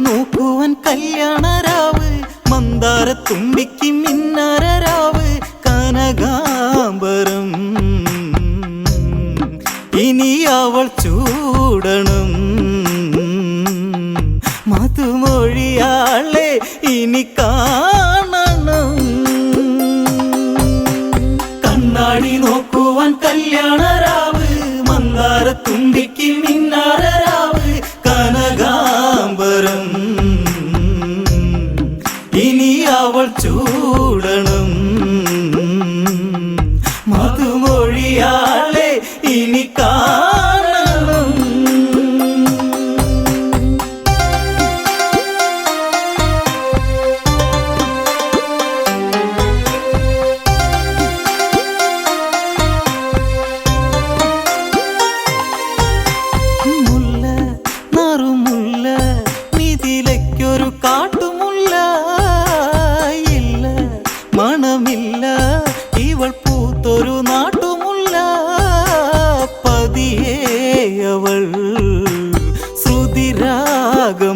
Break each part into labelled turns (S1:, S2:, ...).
S1: നോക്കുവാൻ കല്യാണരാവ് മന്ദാരത്തുമ്പിക്ക് മിന്നാരരാവ് കനകാംബരം ഇനി അവൾ ചൂടണം മധുമൊഴിയാളെ ഇനി കാണണം കണ്ണാടി നോക്കുവാൻ കല്യാണരാവ് മന്ദാരത്തുമ്പിക്ക് മിന്നാരരാവ് കനകാംബരം ഇനി അവൾ ചൂടണം മധുമൊഴിയാളെ ഇനി കാണണം മുല്ല നറുമുല്ല മിഥിലയ്ക്കൊരു കാട്ടുമുല്ല ഇല്ല മണമില്ല ഇവൾ പൂത്തൊരു നാട്ടുമുല്ല പതിയെ അവൾ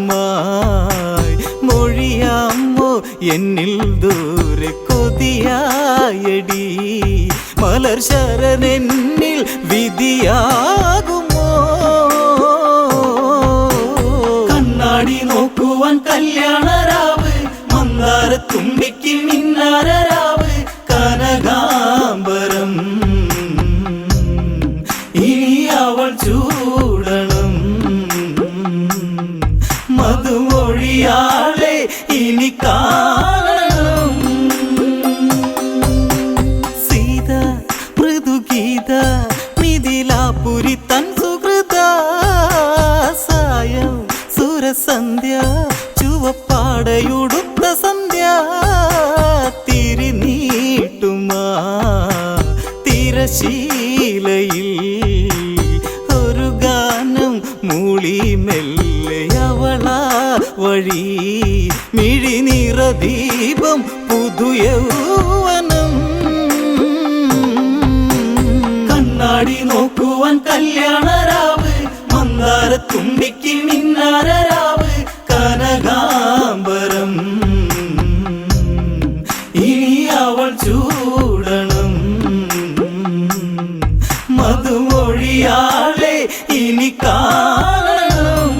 S1: ശ്രുതിരാഗമായി മൊഴിയാമോ എന്നിൽ ദൂരെ കൊതിയായടി മലർ ശരണെന്നിൽ വിധിയാകുമോ കണ്ണാടി നോക്കുവാൻ കല്യാണരാവ് മന്ദാരത്തുമ്പിക്ക് മിന്നാരരാവ് കനകാംബരം ഇനി അവൾ ചൂടണം മധുമൊഴിയാളെ ഇനി കാണണം സീത മൃദുഗീത മിഥിലാപുരി തൻ സുഹൃത സായം സുരസന്ധ്യ ചുവപ്പാടയുടുത്ത സന്ധ്യ തിരിനീട്ടുമാ തിരശീലയിൽ ഒരു ഗാനം മൂളി മെല്ലെ അവളാ വഴി മിഴിനിറദീപം പുതുയൗവനം കണ്ണാടി നോക്കുവാൻ കല്യാണരാവ് മന്ദാരത്തുമ്പിക്ക് മിന്നാരരാവ് കനകാംബരം ഇനി അവൾ ചൂടണം മധുമൊഴിയാളെ ഇനി കാണണം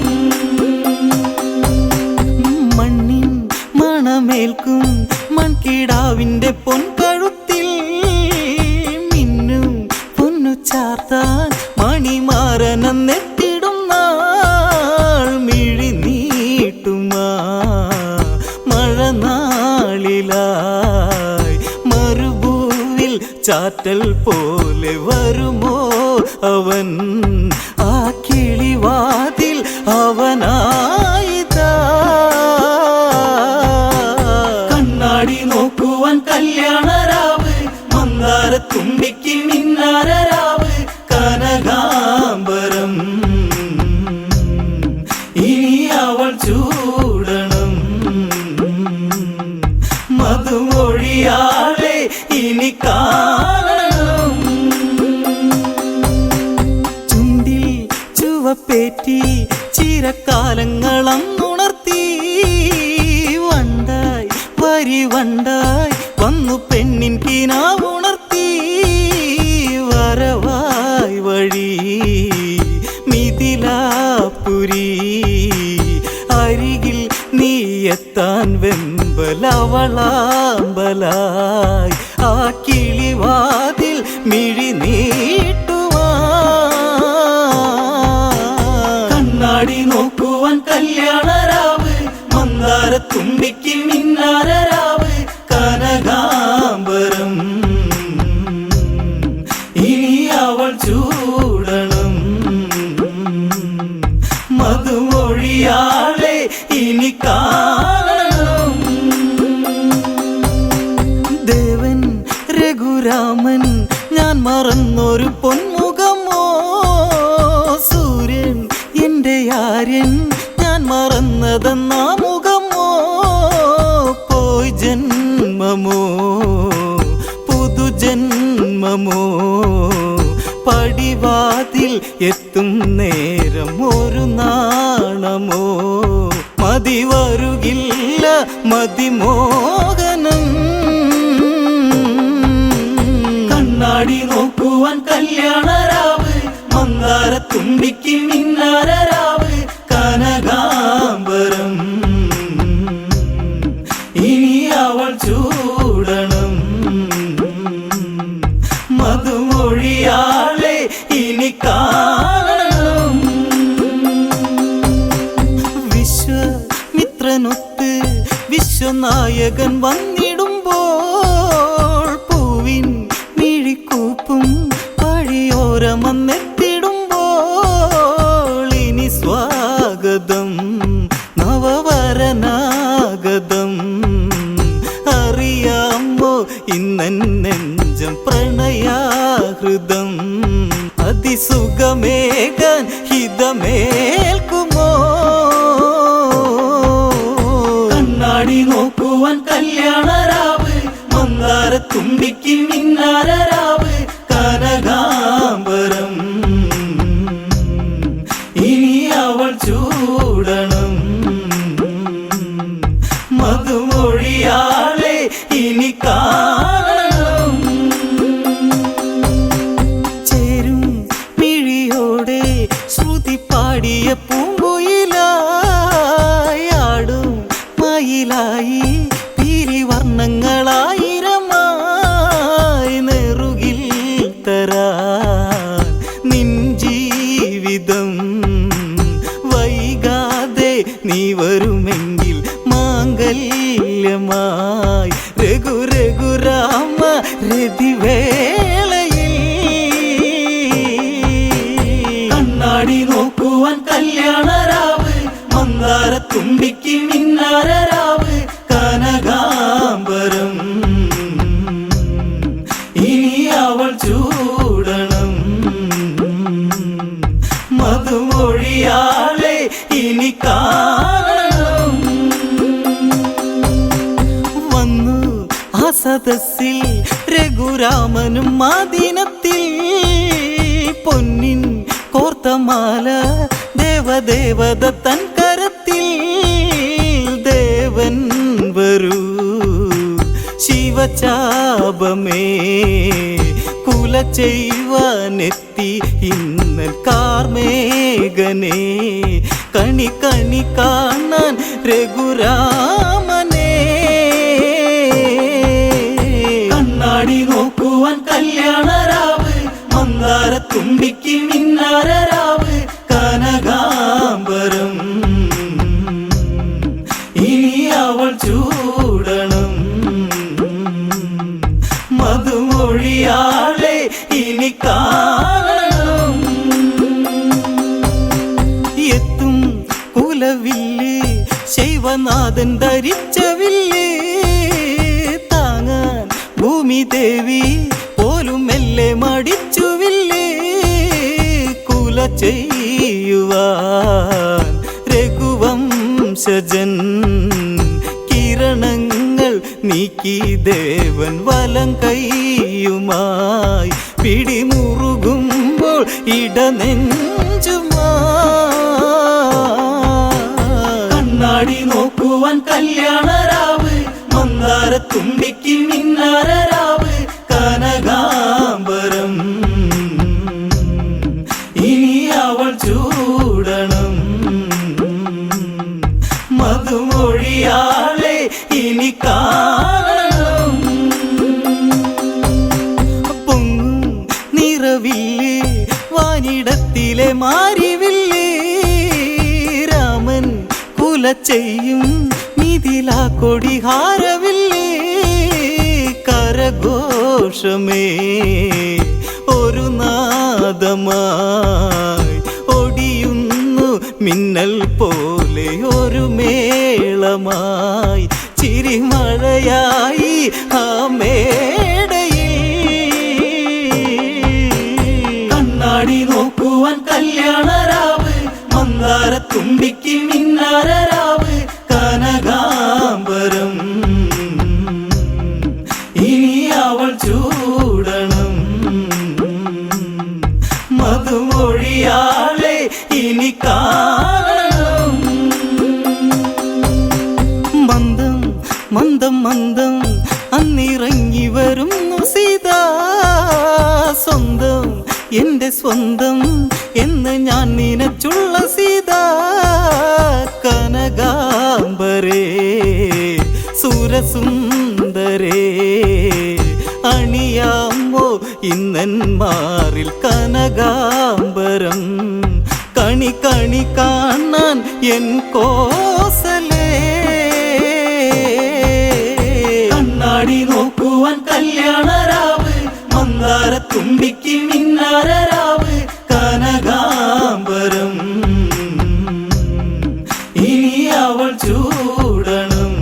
S1: മണ്ണിൻ മണമേൽക്കും മൺകിടാവിന്റെ പൊൻകഴുത്തിൽ മിന്നും പൊന്നു ചാർത്താൻ മണിമാരനെത്തിടും നാൾ മിഴി നീട്ടുമാ മഴനാളിലായി മരുഭൂവിൽ ചാറ്റൽ പോലെ വരുമോ അവൻ ആ കിളിവാതിൽ അവനായിതാ കണ്ണാടി നോക്കുവാൻ കല്യാണരാവ് മന്ദാരത്തുമ്പിക്ക് മിന്നാരരാവ് കനകാംബരം ഇനി അവൾ ചൂടണം മധുമൊഴിയാളെ ഇനി കാണണം ചുണ്ടിൽ ചുവപ്പേറ്റി ചിരക്കാലങ്ങളന്നുണർത്തി വണ്ടായി വരിവണ്ടായി വന്നു പെണ്ണിൻ കിനാവുണർത്തി വരവായി വഴി മിഥിലാപുരി അരികിൽ നീ എത്താൻ വെമ്പലവളാമ്പലായി ആ കിളിവാതിൽ മിഴി നീട്ടുവാൻ കണ്ണാടി നോക്കുവാൻ കല്യാണരാവ് മന്ദാരത്തുമ്പിക്ക് മിന്നാരരാവ് കനകാംബരം ഇനി അവൾ ചൂടണം മധു നേരം ഒരു നാണമോ മതി വരുകില്ല മതിമോഹനം കണ്ണാടി നോക്കുവാൻ കല്യാണരാവ് മന്ദാരത്തുമ്പിക്ക് മിന്നാരരാവ് കനകാംബരം ഇനി അവൾ ചൂടണം മധുമൊഴിയാളെ ഇനി കാണണം വിശ്വമിത്രനൊത്ത് വിശ്വനായകൻ വന്നിടുമ്പോൾ പൂവിൻ മിഴിക്കൂപ്പും വഴിയോരമന്നെത്തിടുമ്പോൾ ഇനി സ്വാഗതം നവവരനാഗതം അറിയാമോ ഇന്നൻ നെഞ്ചം പ്രണയാഹൃദം അതിസുഖമേകാൻ ഹിതമേൽക്കുമോ കണ്ണാടി നോക്കുവാൻ കല്യാണരാവ് മന്ദാരത്തുമ്പിക്ക് മിന്നാരരാവ് കനകാംബരം ഇനി അവൾ ചൂടണം മധുമൊഴിയാളെ ഇനി കാണണം ചേരും മിഴിയോടെ ശ്രുതി പാടിയ പൂങ്കുയിലായാടും മയിലായി പിരിവർണ്ണങ്ങളായിരമായി നെറുകിൽ തരാൻ നിൻ ജീവിതം വൈകാതെ നീ വരുമെങ്കിൽ മാംഗല്യമായി രഘുരഘുരാമ രതിവേളയിൽ കണ്ണാടി നോക്കുവാൻ കല്യാണരാവ് മന്ദാരത്തുമ്പിക്ക് മിന്നാരരാവ് കനകാംബരം ഇനി അവൾ ചൂടണം മധുമൊഴിയാളെ ഇനി കാണണം വന്നു ആ സദസ്സിൽ രഘുരാമനും മാദിനത്തിൽ പൊന്നിൻ കോർത്തമാല ദേവദേവത തൻ കരത്തിൽ ദേവൻ വരൂ ശിവചാപമേ കുല ചെയ്യുവാനെത്തി ഇന്നൽ കാർമേഘനെ കണി കണി കാണാൻ രഘുരാമനെ കണ്ണാടി നോക്കുവാൻ കല്യാണരാവ് മന്ദാരത്തുമ്പിക്ക് മിന്നാരരാവ് കനകാംബരം ഇനി അവൾ ചൂടണം മധുമൊഴിയാളെ ഇനി കാണണം എത്തും കുലവില്ല് ശൈവനാഥൻ ധരിച്ച വില്ല് താങ്ങാൻ ഭൂമിദേവി പോലും മെല്ലെ മടിച്ചുവില്ലേ കുല ചെയ്യുവാൻ രഘുവംശജൻ കിരണങ്ങൾ നീക്കി ദേവൻ വലം കൈയുമായി പിടിമുറുകുമ്പോൾ ഇടനെഞ്ചുമായി കണ്ണാടി നോക്കുവാൻ കല്യാണരാവ് മന്ദാരത്തുമ്പിക്ക് മിന്നാരരാവ് കനകാംബരം ഇനി അവൾ ചൂടണം മധുമൊഴിയാളെ ഇനി കാണണം പൊങ്ങും നിറവില്ലേ വാനിടത്തിലെ മാരിവില്ലേ രാമൻ കുല ചെയ്യും മിഥിലാ കൊടിഹാരവില്ലേ കരഘോഷമേ ഒരു നാദമായി ഒടിയുന്നു മിന്നൽ പോലെ ഒരു മേളമായി ചിരിമഴയായി ആ മേടയിൽ കണ്ണാടി നോക്കുവാൻ കല്യാണരാവ് മന്ദാരത്തുമ്പിക്ക് മിന്നാരരാവ് കനകാംബരം ഇനി അവൾ ചൂടണം മധുമൊഴിയാളെ ഇനി കാണണം. മന്ദം മന്ദം മന്ദം അന്നിറങ്ങി വരുന്നു സീതാ, സ്വന്തം എന്റെ സ്വന്തം എന്ന് ഞാൻ നിനച്ചുള്ള സീതാ. കനകാംബരേ സുരസുന്ദരേ അണിയാമോ ഇന്നന്മാരിൽ കനകാംബരം. കണി കണി കാണാൻ എൻ കോസലേ, കണ്ണാടി നോക്കുവാൻ കല്യാണരാവ്, മന്ദാരത്തുമ്പിക്ക് മിന്നാരരാവ്. കനകാംബരം ഇനി അവൾ ചൂടണം.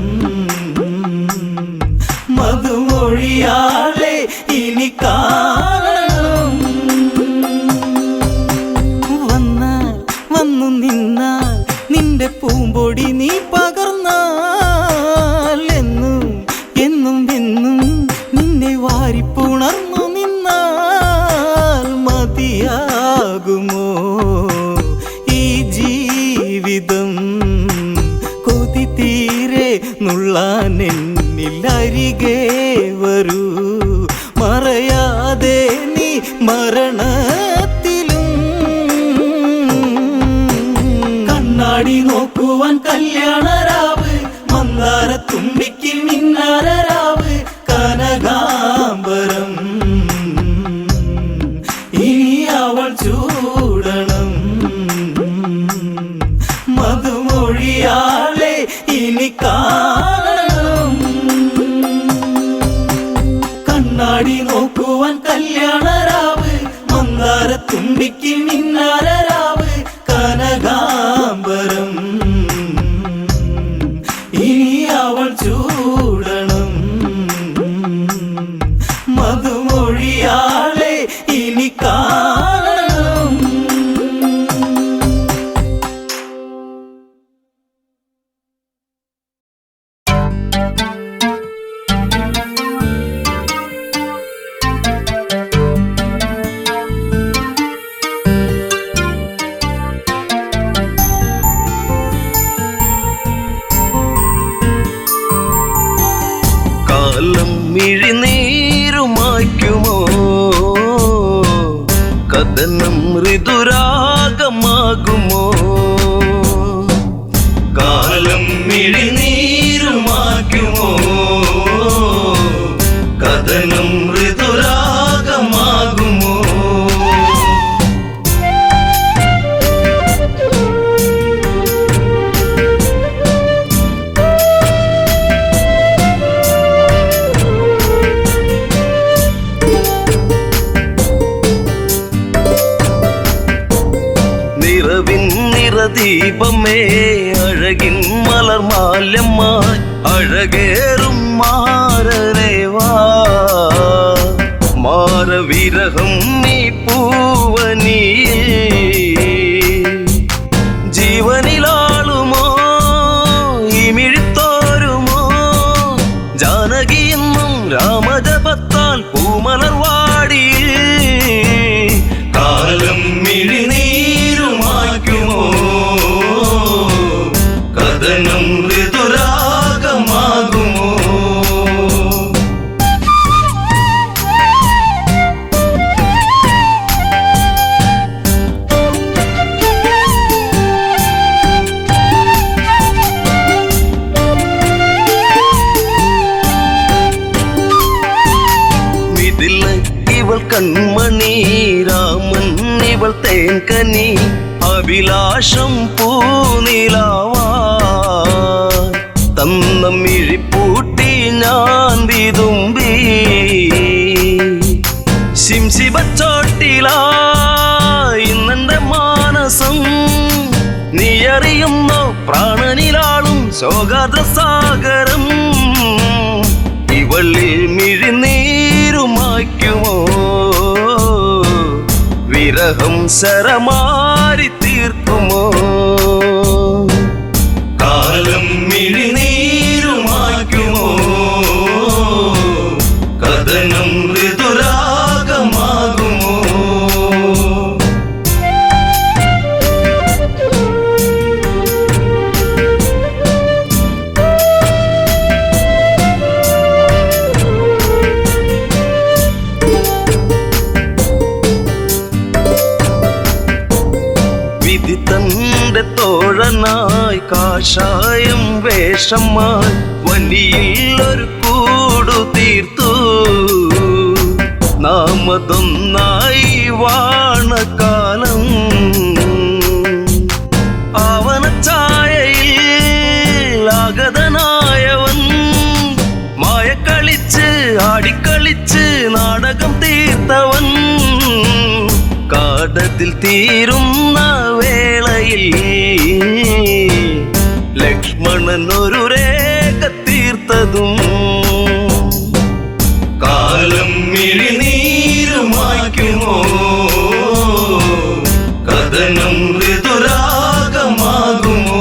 S1: മധുമൊഴിയാളെ ഇനി കാണണം. വന്നാൽ വന്നു നിന്നാൽ നിന്റെ പൂമ്പൊടി നീ പകർന്നാൽ, എന്നും എന്നും എന്നും നിന്നെ വാരിപ്പുണർന്നു നിന്നാൽ മതിയാകുമോ ഈ ജീവിതം? കൊതി തീരെ നുള്ളാൻ എന്നിൽ അരികെ വരൂ, മറയാതെ നീ മരണത്തിലും. കണ്ണാടി നോക്കുവാൻ കല്യാണരാവ്, മന്ദാരത്തുമ്പിക്ക് മിന്നാരരാവ്. കനകാംബരം ഇനി അവൾ ചൂടണം. മധുമൊഴിയാളെ ഇനി കാണണം. കണ്ണാടി നോക്കുവാൻ കല്യാണരാവ്, മന്ദാരത്തുമ്പിക്ക് മിന്നാരരാവ്. കനകാംബരം ഇനി അവൾ ചൂടണം. മധുമൊഴിയാളെ ഇനി കാണണം.
S2: കാലം മിഴിനീരുമായ്ക്കുമോ, കഥനം ഋതുരാഗമാകുമോ?
S1: കാലം മിഴിനീരുമാക്കുമോ, കഥനം ഋതുരാഗമാകുമോ?
S2: നിറവിൻ നിറദീപമേ അഴകിൻ മലർമാല്യമായി അഴകേറും മാരരേവാ. മാരവിരഹം നീ പൂവനിയിൽ ജീവനിലാളുമോ ഇമിഴിത്തോരുമോ? ജാനകിയെന്നും രാമജപത്താൽ പൂമലർവാടി.
S1: കാലം മിഴിനീരുമാക്കുമോ, കഥനം ഋതുരാഗമാകുമോ?
S2: ഇതിൽ ഇവൾ കൺമണി, രാമൻ ഇവൾ തേൻകനി, അഭിലാഷം പൂനിലാവാ. തന്ന മിഴിപ്പൂട്ടി ഞാൻ വിതുമ്പി, ശിംശിബച്ചോട്ടിലായി ഇന്നെന്റെ മാനസം. നീ അറിയുന്നോ പ്രാണനിലാളും ശോകാദ്രസാഗരം? ഇവളിൽ മിഴിനീരുമായ്ക്കുമോ, വിരഹം ശരമാരി തീർക്കുമോ?
S1: കാലം മിഴിനീരുമാക്കുമോ, കഥനം ഋതുരാഗമാകുമോ?
S2: തന്റെ തോഴനായി കാഷായം വേഷമായി വണ്ടിയിൽ ഒരു കൂടു തീർത്തു. നാമതൊന്നായി വാണകാലം ആവനച്ചായയിൽ ആഗതനായവൻ മായക്കളിച്ച് ആടിക്കളിച്ച് നാടകം തീർത്തവൻ. കാടത്തിൽ തീരുന്ന വേളയിൽ ലക്ഷ്മണൻ ഒരു രേഖ തീർത്തതും കാലം മിഴിനീരുമായ്ക്കുമോ കഥനം ഋതുരാഗമാകുമോ.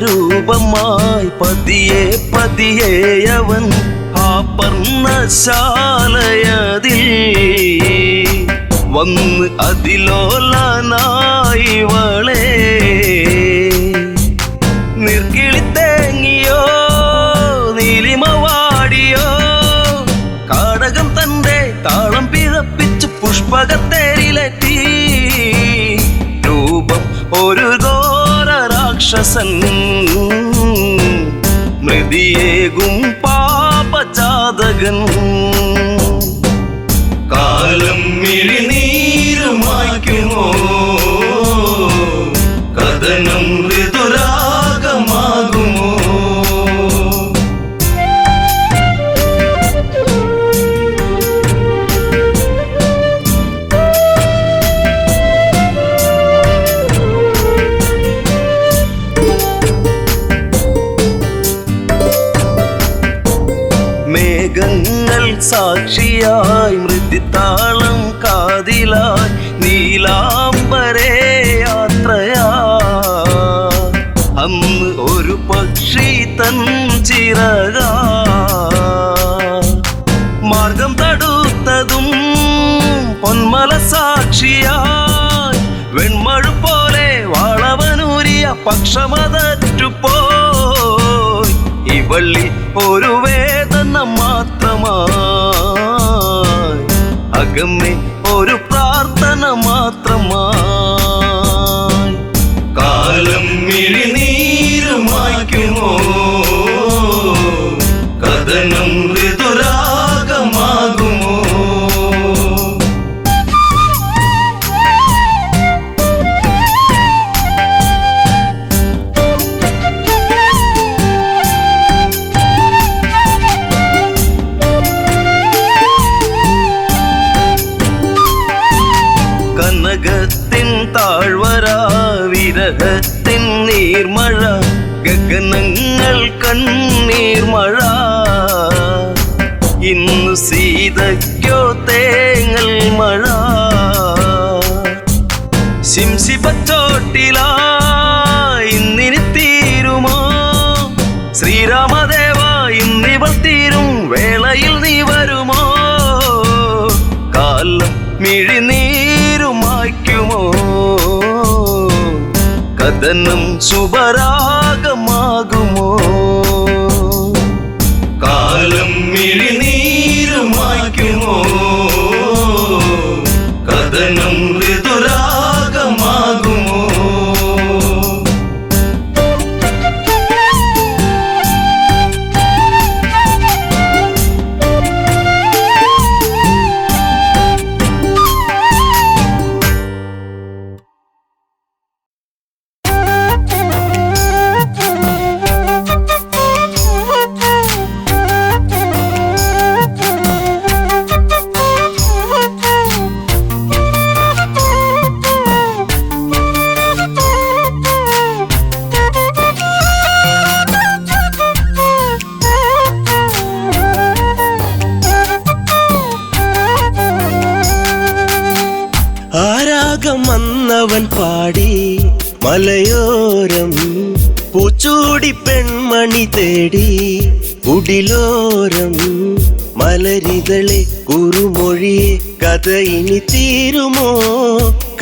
S2: രൂപമായി പതിയെ പതിയെ അവൻ ആ പർണശാലയതിൽ വന്ന് അതിലോലനായി വളേ നിർക്കിളിത്തേങ്ങിയോ നീലിമവാടിയോ കാടകം തന്റെ താളം പിഴപ്പിച്ച് പുഷ്പകത്തേരിലെത്തി. രൂപം ഒരു രാക്ഷസൻ മൃതിയേകും പാപജാതകൻ. കാലം മിഴിനീരുമായ്ക്കുമോ കഥനം ഋതുരാഗമാകുമോ. മേഘങ്ങൾ സാക്ഷിയായി മൃദുതാളം കാതിലായി നീലാംബരേ യാത്രയാ. അന്ന് ഒരു പക്ഷി തൻ ചിറക മാർഗം തടുത്തതും പൊന്മല സാക്ഷിയായി വെൺമഴ പോലെ വളവനൂരിയ പക്ഷമതറ്റുപോയി. ഇവള്ളി ഒരു വേദന മാത്രമായി അകമേ ഒരു പ്രാർത്ഥന മാത്രമായി. കാലം മിഴിനീരുമായ്ക്കുമോ കഥനം ഋതുരാഗമാകുമോ. കനകത്തിൻ താഴ്വര വിരഹത്തിൻ നീർമഴ ഗഗനങ്ങൾ കണ്ണീർമഴ. ഇന്നു സീതയ്ക്കോ തേങ്ങൽ മഴ. ശിംശിപച്ചോട്ടിലായി ഇന്നിനി തീരുമോ ശ്രീരാമദേവ ഇന്നിവൾ തീരും വേളയിൽ നീ വരുമോ. കാലം മിഴിനീരുമായ്ക്കുമോ കഥനം ശുഭരാഗമാകുമോ. കാലം മിഴിനീരുമായ്ക്കുമോ കഥനം ഋതുരാഗമാകുമോ.
S3: വന്നവൻ പാടി മലയോരം പൂച്ചൂടി പെൺമണി തേടി കുടിലോരം മലരിതളെ കുറുമൊഴിയെ കഥ ഇനി തീരുമോ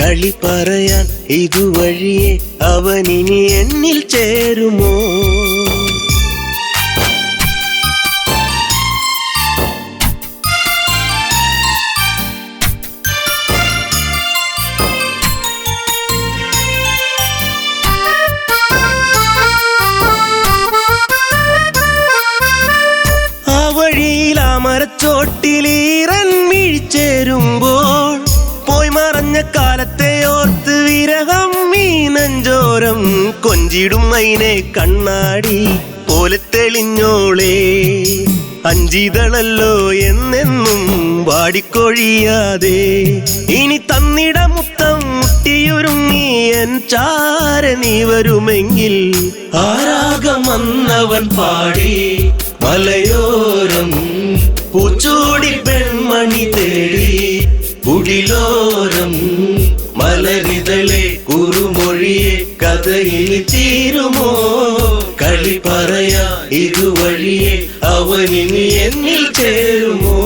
S3: കളി പറയാൻ ഇതുവഴിയെ അവനിനി എന്നിൽ ചേരുമോ മരച്ചോട്ടിലീറൻ വീഴ്ചേരുമ്പോൾ പോയി മറഞ്ഞ കാലത്തെ ഓർത്ത് വിരഹം ഈ നെഞ്ചോരം കൊഞ്ചിടും മൈനെ കണ്ണാടി പോലെ തെളിഞ്ഞോളേ അഞ്ചിതളല്ലോ എന്നെന്നും വാടിക്കൊഴിയാതെ ഇനി തന്നിട മുത്തം മുട്ടിയൊരുങ്ങി എൻ ചാര നീ വരുമെങ്കിൽ ആരാഗം വന്നവൻ പാടി മലയോരം പൂച്ചൂടി പെൺമണി തേടി കുടിലോരം മലരിതളെ കുറുമൊഴിയെ കഥയിൽ തീരുമോ കളി പറയാ ഇതുവഴിയെ അവനിനി എന്നിൽ ചേരുമോ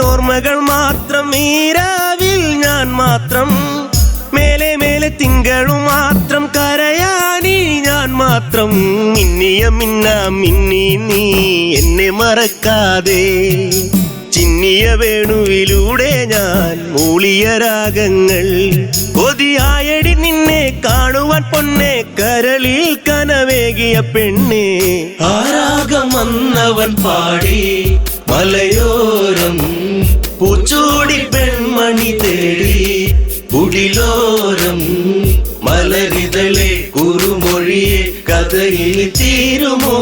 S3: ഓർമ്മകൾ മാത്രം ഈരാവിൽ ഞാൻ മാത്രം മേലെ മേലെ തിങ്കളും മാത്രം കരയാനി ഞാൻ മാത്രം മിന്നിയ മിന്ന മിന്നി നീ എന്നെ മറക്കാതെ ചിന്നിയ വേണുവിലൂടെ ഞാൻ മൂളിയ രാഗങ്ങൾ കൊതിയായടി നിന്നെ കാണുവാൻ പൊന്നെ കരളിൽ കനവേകിയ പെണ്ണെ ആരാഗം വന്നവൻ പാടി മലയോരം പൂച്ചൂടി പെൺമണി തേടി കുടിലോരം മലരിതളെ കുറുമൊഴിയെ കഥയിൽ തീരുമോ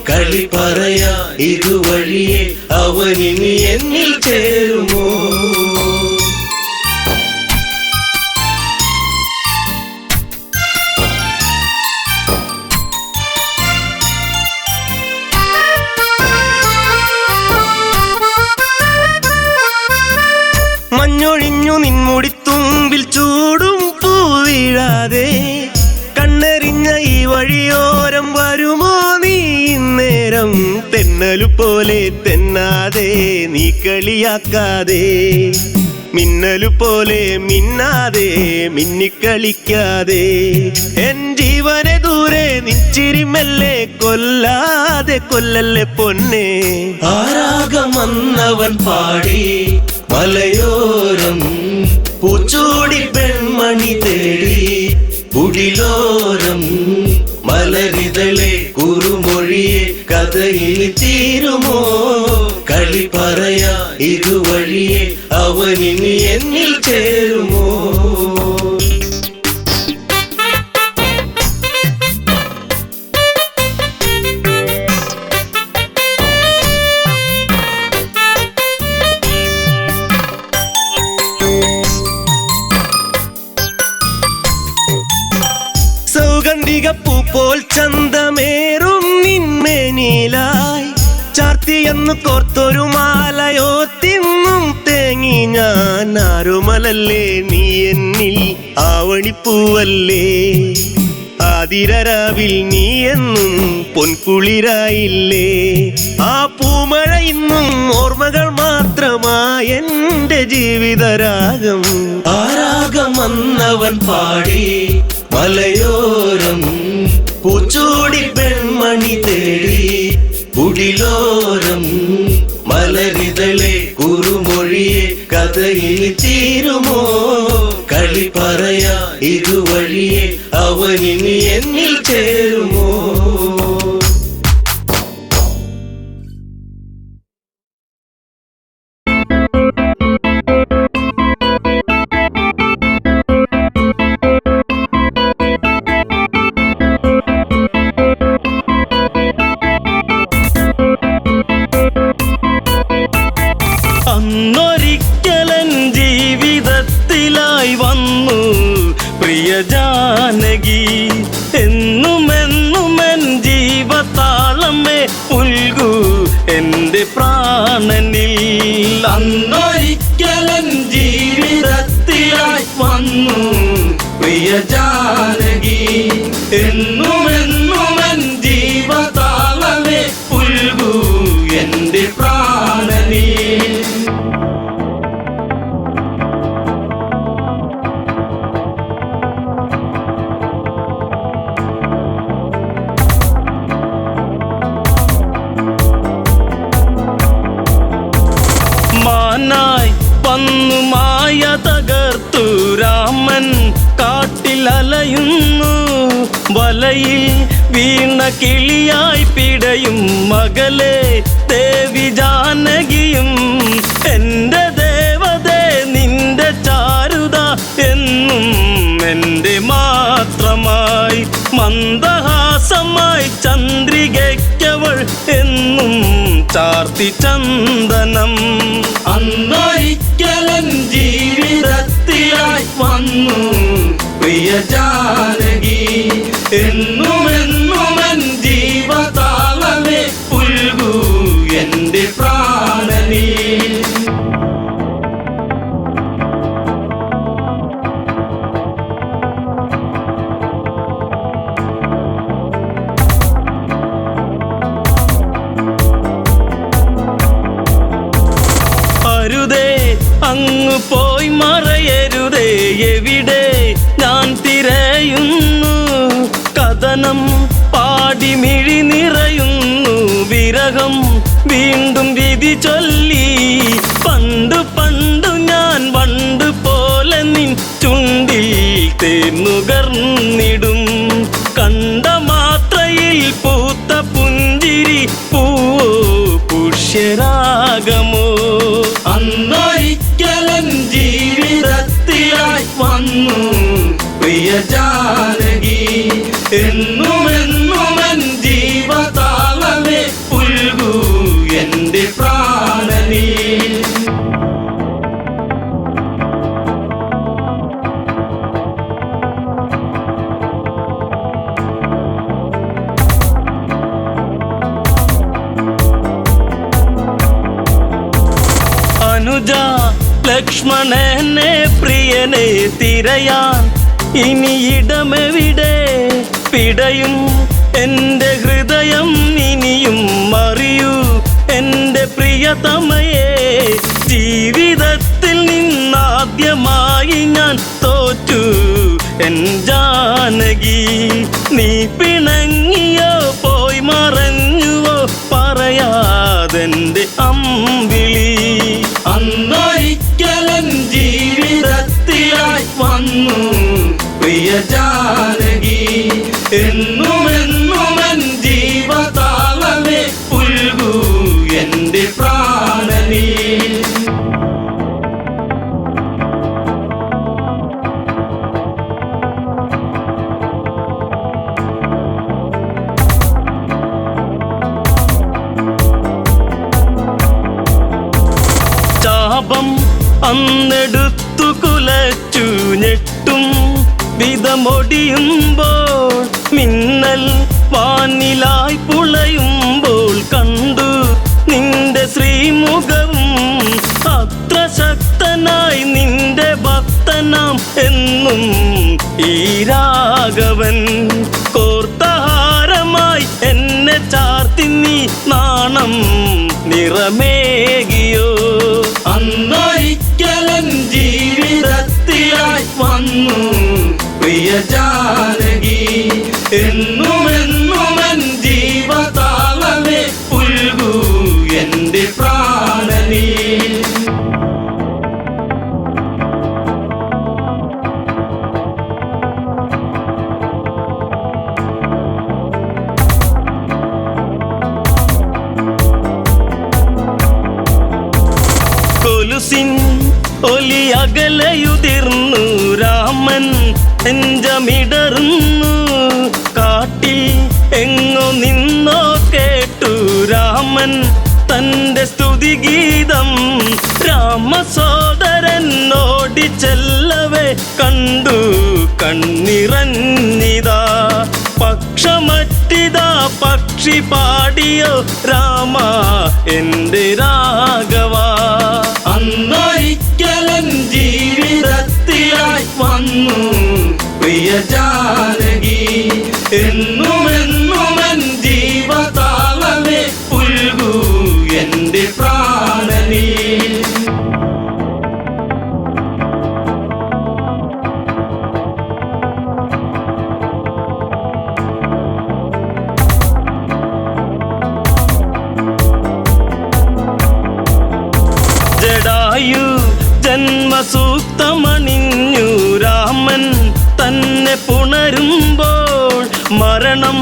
S3: കളി പറയാ ഇതുവഴിയെ അവനിനി എന്നിൽ ചേരുമോ മഞ്ഞൊഴിഞ്ഞു നിൻമുടിത്തുമ്പിൽ ചൂടും പൂവീഴാതെ കണ്ണെറിഞ്ഞ ഈ വഴിയോരം വരുമോ നീ ഇന്നേരം തെന്നലു പോലെ തെന്നാതെ നീ കളിയാക്കാതെ മിന്നലു പോലെ മിന്നാതെ മിന്നിക്കളിക്കാതെ എൻ ജീവനെ ദൂരെ നിച്ചിരിമല്ലേ കൊല്ലാതെ കൊല്ലല്ലേ പൊന്നെ ആരാഗം വന്നവൻ പാടി മലയോരം പൂച്ചൂടി പെൺമണി തേടി കുടിലോരം മലരിതളെ കുറുമൊഴിയെ കഥയിൽ തീരുമോ കളി പറയാ ഇതുവഴിയെ അവനിനി എന്നിൽ ചേരുമോ സൗഗന്ധികപ്പൂ പോൽ ചന്തമേറും നിന്മേനിലായി ചാർത്തിയെന്നു കോർത്തൊരു മാലയോ തിന്നും തേങ്ങി ഞാൻ ആരുമലല്ലേ നീ എന്നിൽ ആവണിപ്പൂവല്ലേ ആതിരരാവിൽ നീ എന്നും പൊൻകുളിരായില്ലേ ആ പൂമഴ ഇന്നും ഓർമ്മകൾ മാത്രമായി എന്റെ ജീവിതരാഗം ആരാഗം വന്നവൻ പാടി മലയോരം പൂച്ചൂടി പെൺമണി തേടി കുടിലോരം മലരിതളെ കുറുമൊഴിയെ കഥയിൽ തീരുമോ കളി പറയാ ഇതുവഴിയെ അവനിനി എന്നിൽ ചേരുമോ
S1: അന്നൊരിക്കലൻ ജീവിതത്തിലായി വന്നു പ്രിയ ജാനകി എന്നുമെന്നുമെൻ ജീവത്താ എൻ്റെ പ്രാണനിൽ. അന്നൊരിക്കലൻ ജീവിതത്തിലായി വന്നു പ്രിയ ജാനകി, എന്നുമെന്നുമെൻ ജീവതാളമേ പുൽകൂ എൻ്റെ പ്രാണനിൽ. മാനായി വന്നു മായ തകർത്തു രാമൻ കാട്ടിൽ അലയുന്നു, വലയിൽ വീണ കിളിയായി പിടയും മകളെ ദേവി ജാനകിയും. എൻ്റെ ദേവതേ നിന്റെ ചാരുത എന്നും എൻ്റെ മാത്രമായി, മന്ദഹാസമായി ചന്ദ്രികയ്ക്കവൾ എന്നും ചാർത്തി ചന്ദനം. അന്നൊരിക്കലൻ ജീവിതത്തിലായി വന്നു പ്രിയ ജാനകി, എന്നുമെന്നുമെൻ ജീവതാളമേ പുൽകൂ എൻ്റെ പ്രാണനിൽ. അങ്ങ് പോയി മറയരുതേ, എവിടെ ഞാൻ തിരയുന്നു, കഥനം പാടി മിഴി നിറയുന്നു, വിരഹം വീണ്ടും വിധി ചൊല്ലി. പണ്ടു പണ്ടു ഞാൻ വണ്ട് പോലെ നിൻ ചുണ്ടിൽ തേന്നുകർന്നിടും, കണ്ട മാത്രയിൽ പൂത്ത പുഞ്ചിരി പൂവോ പുഷ്യരാഗമോ. അന്നൊരിക്കലൻ ജീവിതത്തിലായി വന്നു പ്രിയ ജാനകി, എന്നുമെന്നുമെൻ ജീവതാളമേ പുൽകൂ എൻ്റെ പ്രാണനിൽ. അനുജ ലക്ഷ്മണനെ പ്രിയനെ തിരയാൻ ഇനി ഇടമെവിടെ, പിടയും എൻ്റെ ഹൃദയം ഇനിയും അറിയൂ എൻ്റെ പ്രിയതമയെ. ജീവിതത്തിൽ നിന്നാദ്യമായി ഞാൻ തോറ്റു എൻ ജാനകി, നീ പിണങ്ങിയോ പോയി മറഞ്ഞുവോ പറയാതെൻ്റെ അമ്പിളി. അന്നൊരിക്കലൻ ജീവിതത്തിലായി വന്നു പ്രിയ ജാനകി, എന്നുമെന്നുമെൻ ജീവതാളമേ പുൽകൂ എൻ്റെ പ്രാണനിൽ. ശാപം അന്നെടുത്തു കുലച്ചു ഞെട്ടും വിധമൊടിയുമ്പോൾ, മിന്നൽ വാനിലായി പുളയുമ്പോൾ കണ്ടു നിന്റെ ശ്രീമുഖവും. അത്ര ശക്തനായി നിന്റെ ഭക്തനാം എന്നും ഈ രാഘവൻ, കോർത്തഹാരമായി എന്നെ ചാർത്തി നീ നാണം നിറമേകിയോ. അന്നൊരിക്കലൻ ജീവിതത്തിലായി വന്നു പ്രിയ ജാനകി, എന്നുമെന്നുമെൻ ജീവതാളമേ പുൽകൂ എൻ്റെ പ്രാണനിൽ. കൊലുസിൻ ഒലി അകലയുതിർന്നു രാമൻ നെഞ്ചമിടറുന്നു, കാട്ടിൽ എങ്ങോ നിന്നോ കേട്ടു രാമൻ തൻ്റെ സ്തുതിഗീതം. രാമസോദരൻ ഓടിച്ചെല്ലവേ കണ്ടു കണ്ണിറഞ്ഞിതാ,
S3: പക്ഷമറ്റിതാ പക്ഷി പാടിയോ രാമ എൻ്റെ രാഘവ.
S1: അന്നൊരിക്കലൻ ജീവിതത്തിലായി വന്നു പ്രിയ ജാനകി. എന്നുമെന്നുമൻ ജീവതാളമേ പുൽകൂ എൻ്റെ പ്രാണനീ.
S3: ജടായു ജന്മസൂക്തമണിഞ്ഞു രാമൻ തന്നെ പുണരുമ്പോൾ മരണം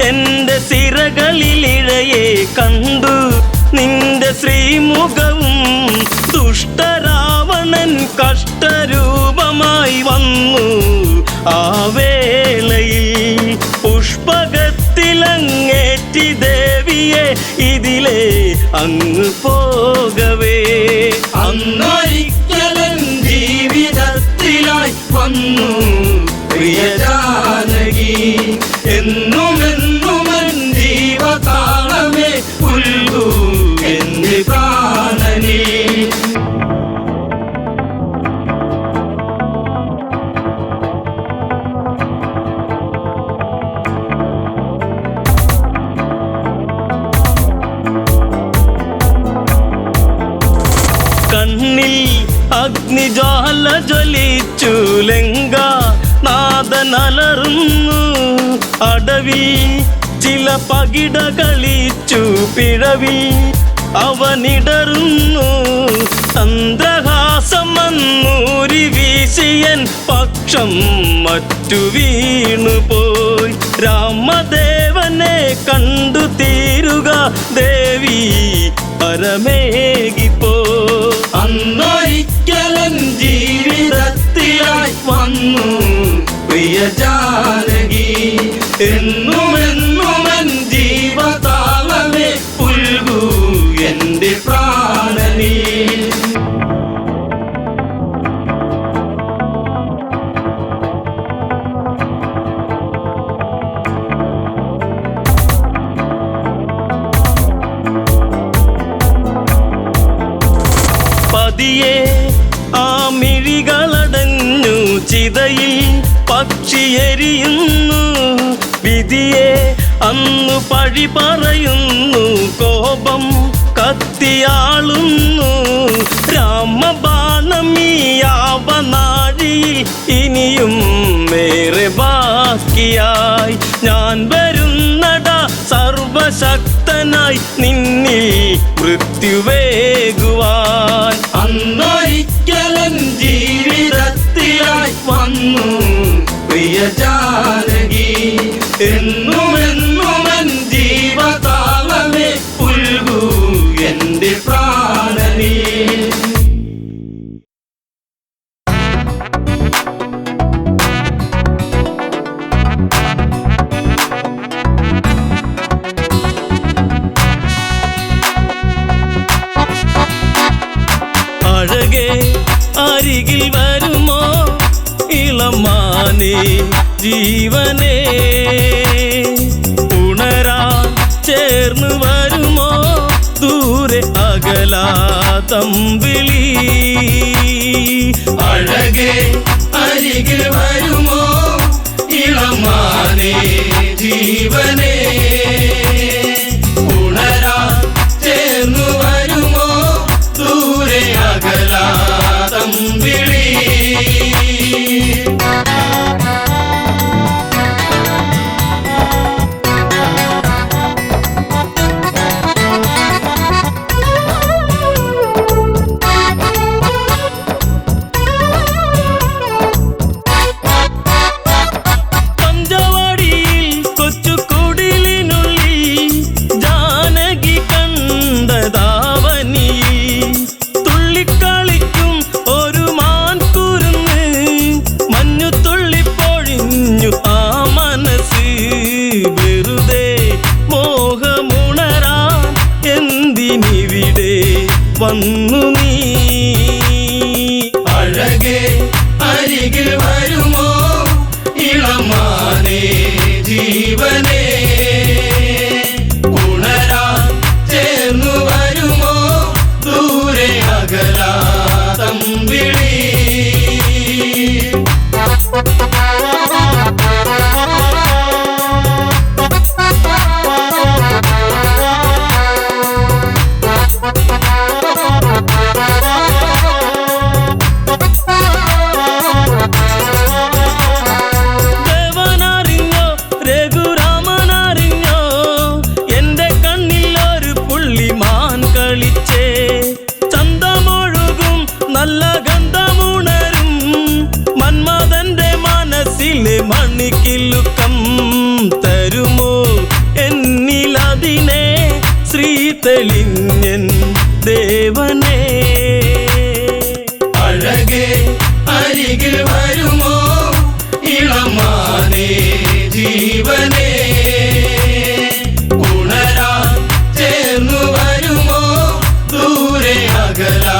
S3: എൻ്റെ സിരകളിലിഴയെ കണ്ടു നിന്റെ ശ്രീമുഖവും. ദുഷ്ടരാവണൻ കഷ്ടരൂപമായി വന്നു ആ വേളയിൽ. പുഷ്പകത്തിലങ്ങേറ്റി ദേവിയെ ഇതിലെ അങ്ങ് പോകവേ.
S1: അന്നൊരിക്കലൻ ജീവിതത്തിലായി വന്നു പ്രിയ ജാനകി. എന്നുമെന്നുമൻ ജീവതാളമേ പുൽകൂ എൻ്റെ പ്രാണനീ.
S3: കണ്ണിൽ അഗ്നിജ്വാല ജ്വലിച്ചു ലങ്ക നാദനലറുന്നു. അടവി ചില പകിട കളിച്ചു പിഴവി അവനിടറുന്നു. ചന്ദ്രഹാസം വന്നൂരി വീശിയൻ പക്ഷം മറ്റു വീണുപോയി. രാമദേവനെ കണ്ടു തീരുക ദേവി പരമേകിപ്പോ.
S1: അന്നൊരിക്കലൻ ജീവിതത്തിലായി വന്നു പ്രിയ ജാനകി. എന്നുമെന്നുമൻ ജീവതാളമേ പുൽകൂ എൻ്റെ പ്രാണനീ.
S3: പതിയെ ആ മിഴികളടഞ്ഞു ചിതയിൽ പക്ഷിയെരിയുന്നു. വിധിയെ അന്നു പഴി പറയുന്നു കോപം കത്തിയാളുന്നു. രാമബാണമീയാവനാഴിയിൽ ഇനിയും ഏറെ ബാക്കിയായി. ഞാൻ വരുന്നടാ സർവശക്തനായി നിന്നിൽ മൃത്യുവേകുവാൻ.
S1: അന്നൊരിക്കലൻ ജീവിതത്തിലായി വന്നു പ്രിയ ജാനകി. എന്നുമെന്നുമൻ ജീവതാളമേ പുൽകൂ എൻ്റെ പ്രാണനീ.
S3: അഴകേ അരികിൽ വരുമോ ഇളമാനേ ജീവനേ. ഉണരാൻ ചേർന്ന് വരുമോ ദൂരെ അകലാതമ്പിളി.
S1: അഴകേ അരികിൽ വരുമോ ഇളമാനേ ജീവനേ. ഉണരാൻ ചേർന്നു വരുമോ ദൂരെ അകലാതമ്പിളി.
S3: വന്നു നീ.
S1: അഴകേ അരികിൽ വരുമോ ഇളമാനേ ജീവനേ.
S3: മണിക്കിലുക്കം തരുമോ എന്നിലതിനെ ശ്രീ തെളിഞ്ഞൻ ദേവനേ
S1: അഴകേ അരികിൽ വരുമോ ഇളമാനേ ജീവനേ ഉണരാൻ ചേർന്നു വരുമോ ദൂരെ അകലാതമ്പിളി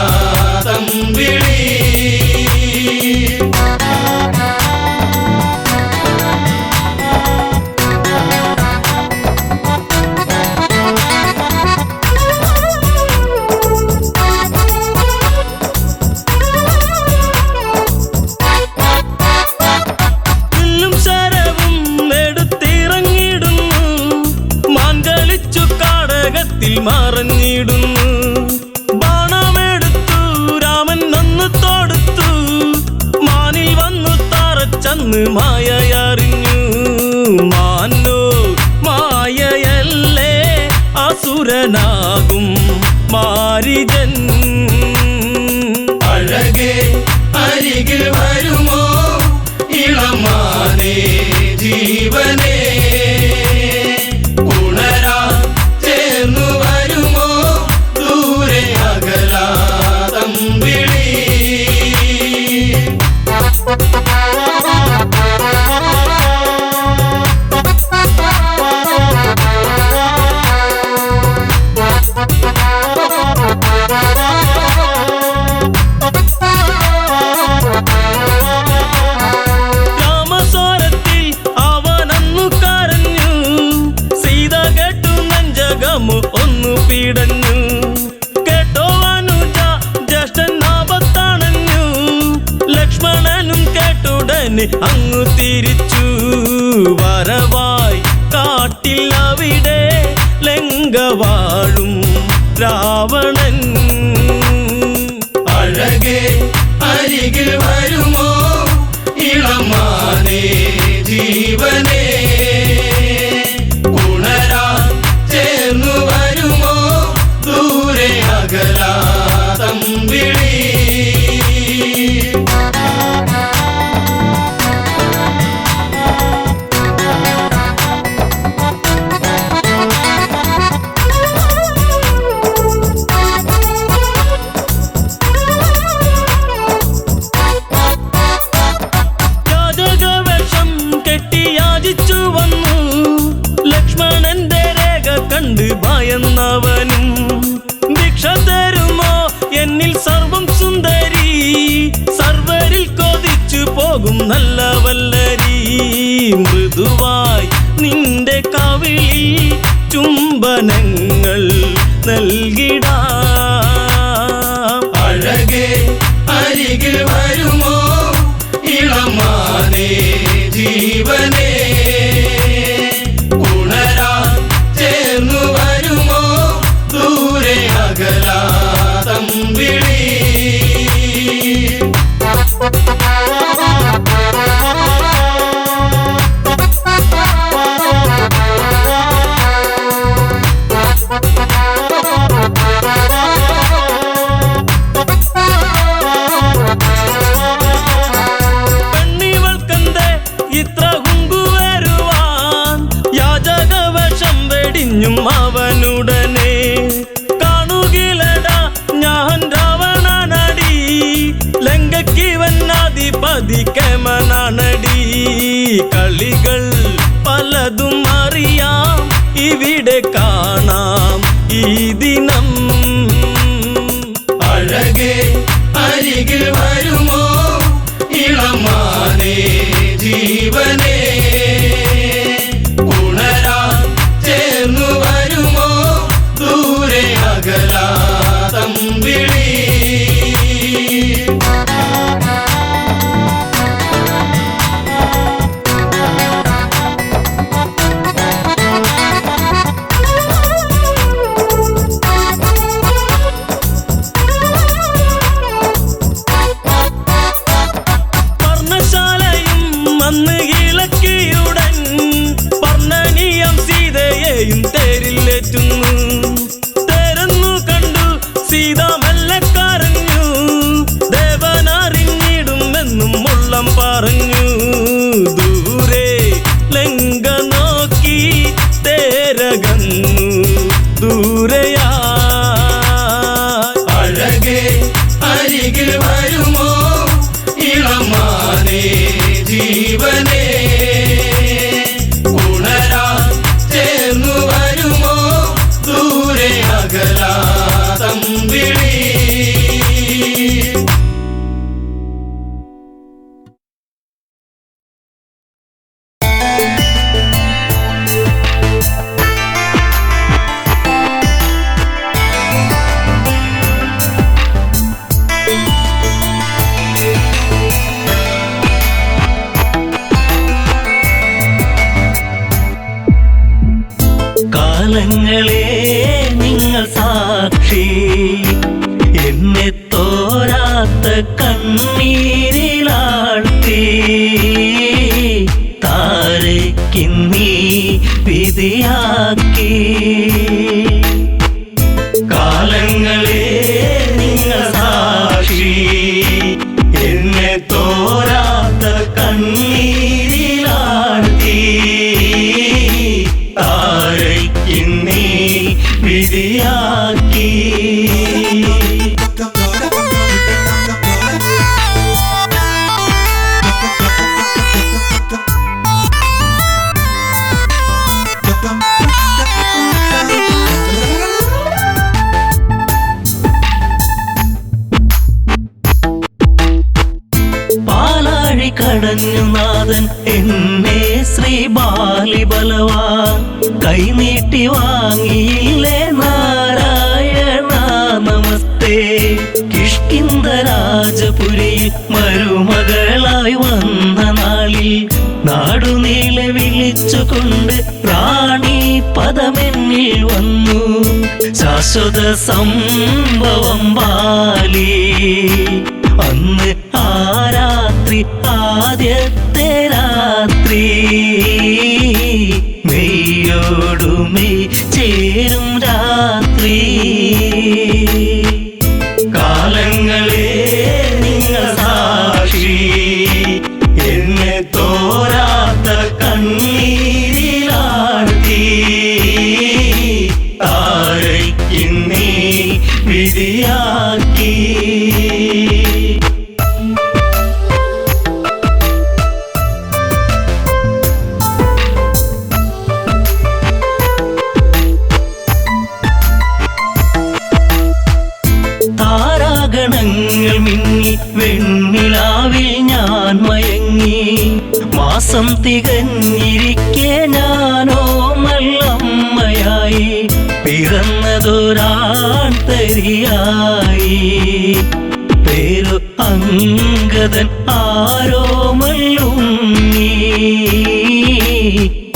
S3: മറഞ്ഞിടുന്നു ബാണമെടുത്തു രാമൻ ഒന്ന് തൊടുത്തു മാനിൽ വന്നു തറച്ചന്ന് മായയറിഞ്ഞു മാനോ മായയല്ലേ അസുരനാകും മാരിജൻ
S1: അഴകേ അരികിൽ വരുമോ ഇളമാനേ ജീവനേ
S3: ഒന്നു പീടഞ്ഞു കേട്ടോ അനുജ ജ്യേഷ്ഠൻ ആപത്താണഞ്ഞു ലക്ഷ്മണനും കേട്ടുടനെ അങ്ങു തിരിച്ചു വരവായി കാട്ടിൽ അവിടെ ലങ്ക വാഴും രാവണൻ
S1: അഴകേ അരികിൽ വരുമോ ഇളമാനേ ജീവനേ ഉണരാൻ ചേർന്നു വരുമോ ദൂരെ അകലാതമ്പിളി
S3: യാചകവേഷം കെട്ടി യാചിച്ചു വന്നു ലക്ഷ്മണന്റെ രേഖ കണ്ട് ഭയന്നവനും ഭിക്ഷ തരുമോ എന്നിൽ സർവം സുന്ദരി സർവരിൽ കൊതിച്ചു പോകും നല്ല വല്ലരി മൃദുവായി നിന്റെ കവിളിൽ ചുംബനങ്ങൾ നൽകിടാം
S1: അഴകേ അരികിൽ വരുമോ ഇളമാനേ ജീവനേ ഉണരാൻ ചേർന്നു വരുമോ ദൂരെ അകലാതമ്പിളി
S3: അവനുടനെ കാണുകിലട ഞാൻ രാവണനടി ലങ്കയ്ക്കിവനാധിപതി കേമനാണടി കളികൾ പലതും അറിയാം ഇവിടെ കാണാം ഈ ദിനം
S1: അഴകേ അരികിൽ വരുമോ ഇളമാനേ ജീവനേ ഉണരാൻ ചേർന്നു വരുമോ ദൂരെ അകലാതമ്പിളി
S3: അരികിൽ വരുമോ ഇളമാനേ ജീവനേ ഉണരാൻ ചേർന്നു വരുമോ ദൂരെ അകലാതം വിളി കാലങ്ങളെ നിങ്ങൾ സാക്ഷി എന്നെ തോരാത്ത കണ്ണീരിലാഴ്ത്തി താരയ്ക്കിന്നീ വിധിയാക്കി കാലങ്ങളെ നിങ്ങൾ സാക്ഷി എന്നെ തോരാത്ത കണ്ണീരിലാഴ്ത്തി താരയ്ക്കിന്നീ വിധിയാക്കി പാലാഴി കടഞ്ഞു നാഥൻ എന്നെ ശ്രീ ബാലിബലവാൻ കൈനീട്ടി വാങ്ങിയില്ലേ നാരായണ നമസ്തേ കിഷ്കിന്ധ രാജപുരിയിൽ മരുമകളായി വന്ന നാളിൽ നാടുനീളെ വിളിച്ചുകൊണ്ട് റാണി പദമെന്നിൽ വന്നു ശാശ്വത സംഭവം ബാലി അന്ന് ആ രാത്രി ആദ്യത്തെ രാത്രി മെയ്യോടുമേ ചേരും രാത്രി കാലങ്ങളെ നിങ്ങൾ സാക്ഷി എന്നെ തോരാത്ത കണ്ണീരിലാഴ്ത്തി താരയ്ക്കിന്നീ വിധിയാക്കി താരാഗണങ്ങൾ മിന്നി വെണ്ണിലാവിൽ ഞാൻ മയങ്ങി മാസം തികഞ്ഞിരിക്കെ ഞാനോ നല്ലമ്മയായി പിറന്നതൊരാൺ തരിയായി പേരു അങ്കദൻ ആരോമല്ലുണ്ണി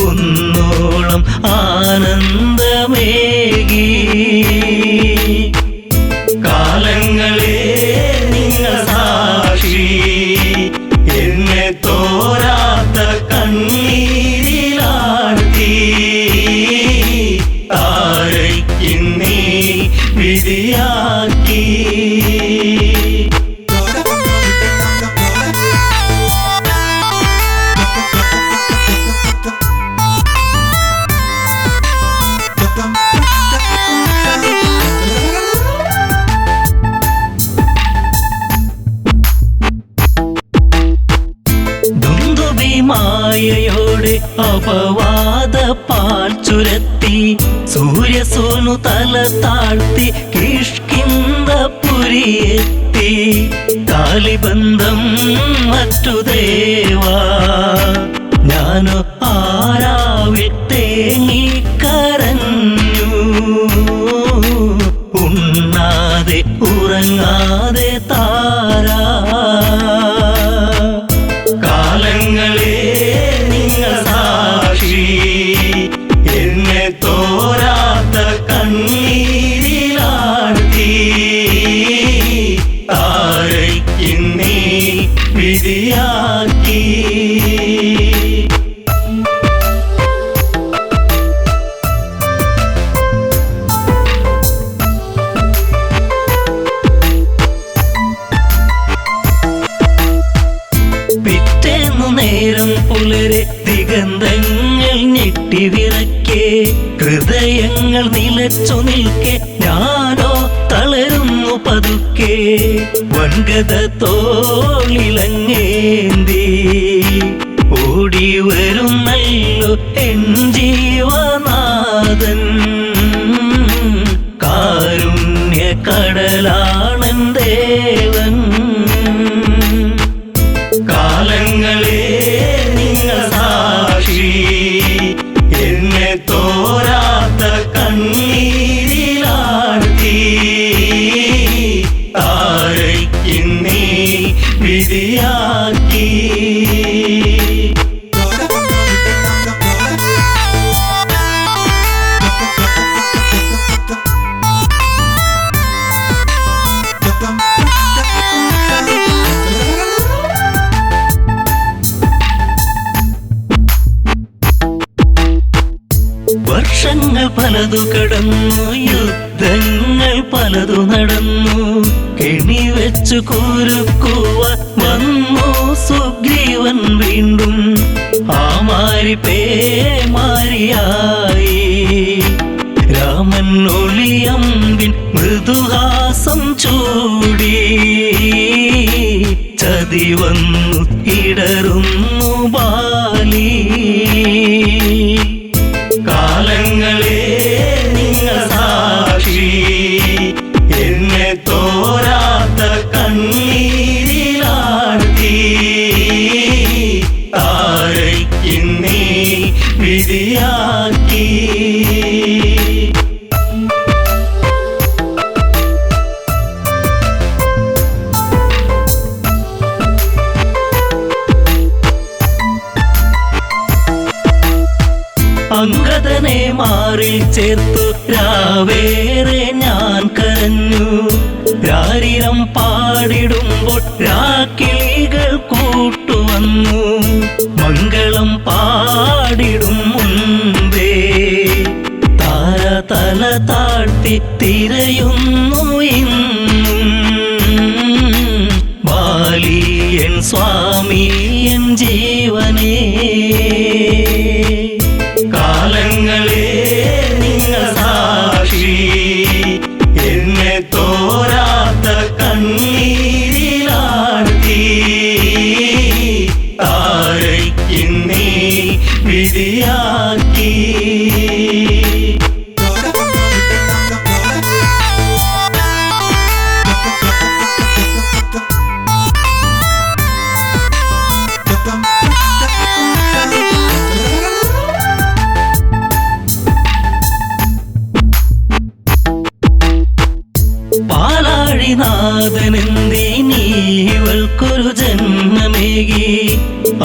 S3: കുന്നോളം ആനന്ദമേകി കാലങ്ങളെ നിങ്ങൾ സാക്ഷി എന്നെ തോരാത്ത കണ്ണീരിലാഴ്ത്തി താരയ്ക്കിന്നീ വിധിയാക്കി മായയോടെ അപവാദ പാൽ ചുരത്തി സൂര്യസോനു തല താഴ്ത്തി കിഷ്കിന്ധപുരിയെത്തി കാലിബന്ധം മറ്റു ദേവാ ഞാനോ ആരാവിൽ തേങ്ങിക്കരഞ്ഞു ഉണ്ണാതെ ഉറങ്ങാതെ താരാ കാലങ്ങളെ നിങ്ങൾ സാക്ഷി എന്നെ തോരാത്ത കണ്ണീരിലാഴ്ത്തി താരയ്ക്കിന്നീ വിധിയാക്കി നേരം പുലരെ ദിഗന്ധങ്ങൾ ഞെട്ടിവിറക്കെ ഹൃദയങ്ങൾ നിലച്ചു നിൽക്കെ ഞാനോ തളരുന്നു പതുക്കെ വൻഗത തോളിലങ്ങേന്തി ഓടി വരുന്നല്ലോ എൻ ജീവനാഥൻ. കാരുണ്യ കടലാണൻ ദേവൻ. കാലങ്ങളെ നിങ്ങൾ സാക്ഷി, എന്നെ തോരാത്ത കണ്ണീരിലാഴ്ത്തി താരയ്ക്കിന്നീ വിധിയാക്കി. വർഷങ്ങൾ പലതു കടന്നു, യുദ്ധങ്ങൾ പലതു നടന്നു, കെണി വെച്ചു കുരുക്കുവാൻ വന്നു സുഗ്രീവൻ വീണ്ടും. ആ മാരി പേമാരിയായി രാമൻ ഒളിയമ്പിൻ മൃദുഹാസം ചൂടി. ചതി വന്നു ഇടറുന്നു ബാലി. കാലങ്ങളെ നിങ്ങൾ സാക്ഷി, എന്നെ തോരാത്ത കണ്ണീരിലാഴ്ത്തി താരയ്ക്കിന്നീ വിധിയാക്കി. അംഗദനെ മാറിൽ ചേർത്തു രാവേറെ ഞാൻ കരഞ്ഞു. രാരിരം പാടിടുമ്പോൾ രാക്കിളികൾ കൂട്ടുവന്നു. മംഗളം പാടിടും മുൻപേ താര തല താഴ്ത്തി തിരയുന്നു ഇന്നും. ബാലിയൻ സ്വാമി എൻ ജീവനേ. കാലങ്ങളെ നിങ്ങൾ സാക്ഷി, എന്നെ തോരാത്ത കണ്ണീരിലാഴ്ത്തി താരയ്ക്കിന്നീ വിധിയാക്കി. പാലാഴിനാഥനെന്തിനീവൾക്കൊരു ജന്മമേകി.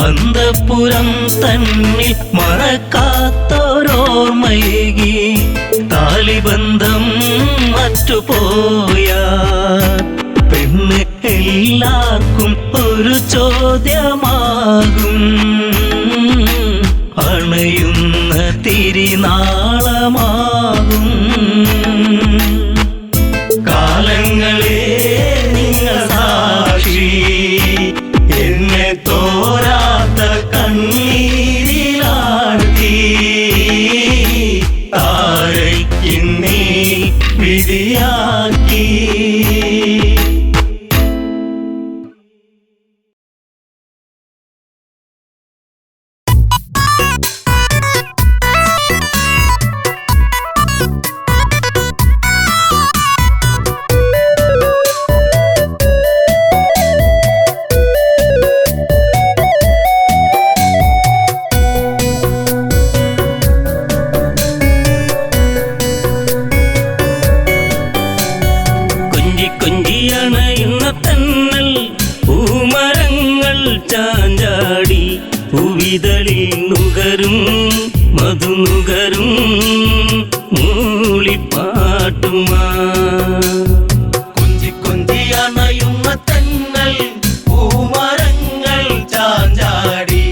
S3: അന്തഃപുരം തന്നിൽ മറക്കാത്തോരോർമ്മയേകി. താലിബന്ധം മറ്റുപോയ പെണ്ണ് എല്ലാവർക്കും ഒരു ചോദ്യമാകും. അണയുന്ന തിരിനാളമാകും. കാലങ്ങളെ നിങ്ങൾ സാക്ഷി, എന്നെ തോരാത്ത കണ്ണീരിലാഴ്ത്തി താരയ്ക്കിന്നീ വിധിയാക്കി. കൊഞ്ചിയണയുന്ന തന്നൽ പൂമരങ്ങൾ ചാഞ്ചാടി. പൂവിതളിൽ നുകരും മധുനുകരും മൂളിപ്പാട്ടുമാ. കൊഞ്ചി കൊഞ്ചിയണയുന്ന തന്നൽ പൂമരങ്ങൾ ചാഞ്ചാടി.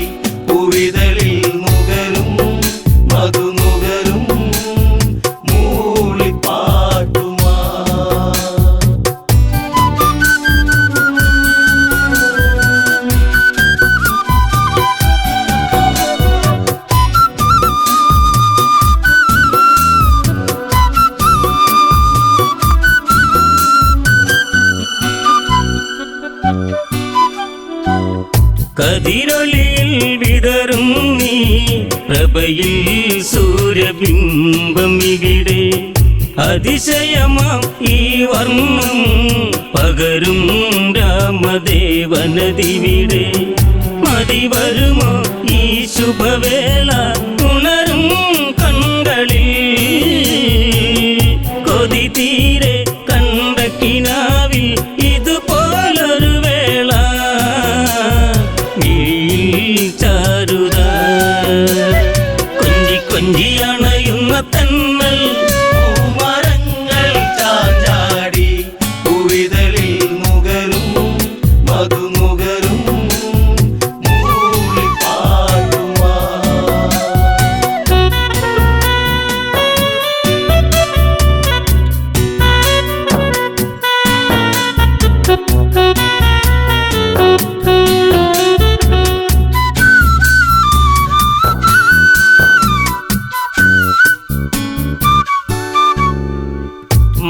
S3: പൂവിതളിൽ നുകരും മധുനുകരും മൂളിപ്പാട്ടുമാ.
S4: കതിരൊളിയിൽ വിതറും നീ പ്രഭയിൽ സൂര്യബിംബം ഇവിടെ അതിശയമാം ഈ വർണ്ണം പകരും രാമദേവനദിവിടെ മതി വരുമോ ഈ ശുഭവേള ഉണരും കണ്ണുകളിൽ കൊതി തീരെ കണ്ട കിനാവിൽ ഇതുപോലൊരു വേള ചാരുത കൊഞ്ചി കൊഞ്ചി അണയുന്ന തന്നൽ
S3: പൂമരങ്ങൾ ചാഞ്ചാടി പൂവിതളിൽ നുകരും മധുനുകരും മൂളിപ്പാട്ടുമാ